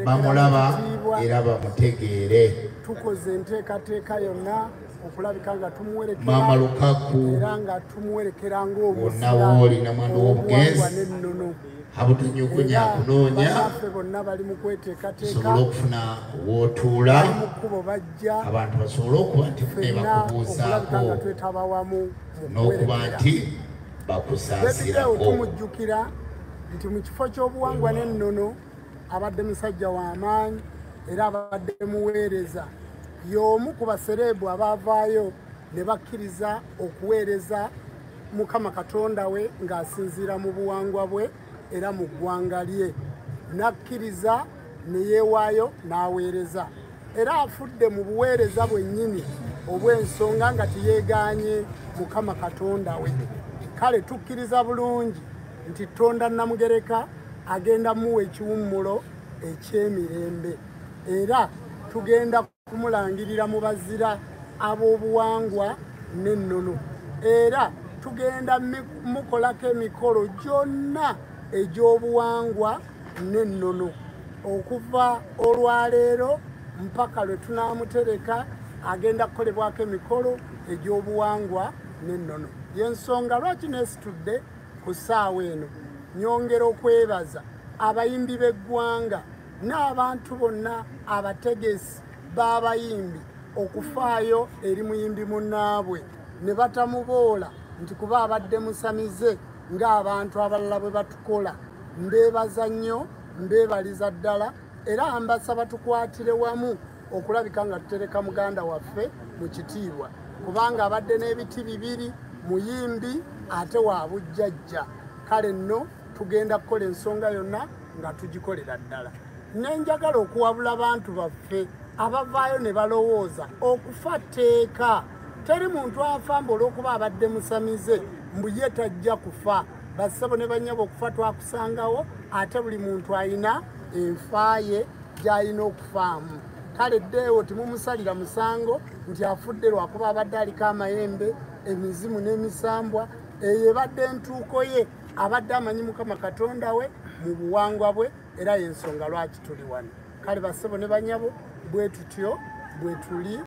bamulaba era bamutegeere. Tukoze enteekateeka yonna okulabika nga tumuwerekera Maama Lukaku era nga tumuwerekera bonna woolina mwana w'omugezi abutunyukunya kunoonya bannaffe bonna bali mu kweteekateeka sobola okufuna wootuula mu kkubo bajja abantu basobole okuba nti bakubuuzaako nga twetaba wamu n'okuba nti bakusaasirako. Tumujjukira nti mu kifo ky'obuwangwa n'ennono abadde musajja w'amaanyi era abadde muweereza. Y'omu ku basereebu abaavaayo ne bakkiriza okuweereza Mukama Katonda we ng'asinziira mu buwangwa bwe era mu ggwanga lye. N'akkiriza ne yeewaayo n'aweereza. Era afudde mu buweereza bwennyini obw'ensonga nga teyeegaanye Mukama Katonda we. Kale tukkiriza bulungi nti Tonda Namugereka agenda muwa ekiwummulo eky'emirembe. Era tugenda kumulangirira mu bazira ab'obuwangwa n'ennono. Era tugenda mukolako emikolo gyonna egy'obuwangwa n'ennono. Okuva olwaleero mpaka lwe tunaamutereka agenda kukolebwako emikolo egy'obuwangwa n'ennono. Y'ensonga lwaki neesitudde ku ssaawa eno nyongera okwebaza abayimbi b'eggwanga n'abantu bonna abategesi b'abayimbi okufaayo eri muyimbi munnaabwe ne batamuboola nti kuba abadde musamize ng'abantu abalala bwe batukola. Mbeebaza nnyo, mbeebaliza ddala era mbasaba tukwatire wamu okulabika nga tutereka muganda waffe mu kitiibwa kubanga abadde n'ebiti bibiri, muyimbi ate wa bujjajja. Kale nno tugenda kukola ensonga yonna nga tugikolera ddala. Nenjagala okuwabula abantu baffe abavaayo ne balowooza okufa tteeka. Teri muntu afa mbu olw'okuba abadde musamize mbu ye tajja kufa. Bassebo ne bannyabo okufa twakusangawo ate buli muntu alina enfa ye gy'alina okufaamu. Kale ddeewo timumusalira musango nti afudde lwakuba abadde aliko amayembe, emizimu n'emisambwa. Eyo ebadde entuuko ye, abadde amanyi Mukama Katonda we mu buwangwa bwe era y'ensonga lwaki tuli wano. Kale bassebo ne bannyabo bwe tutyo bwe tuli.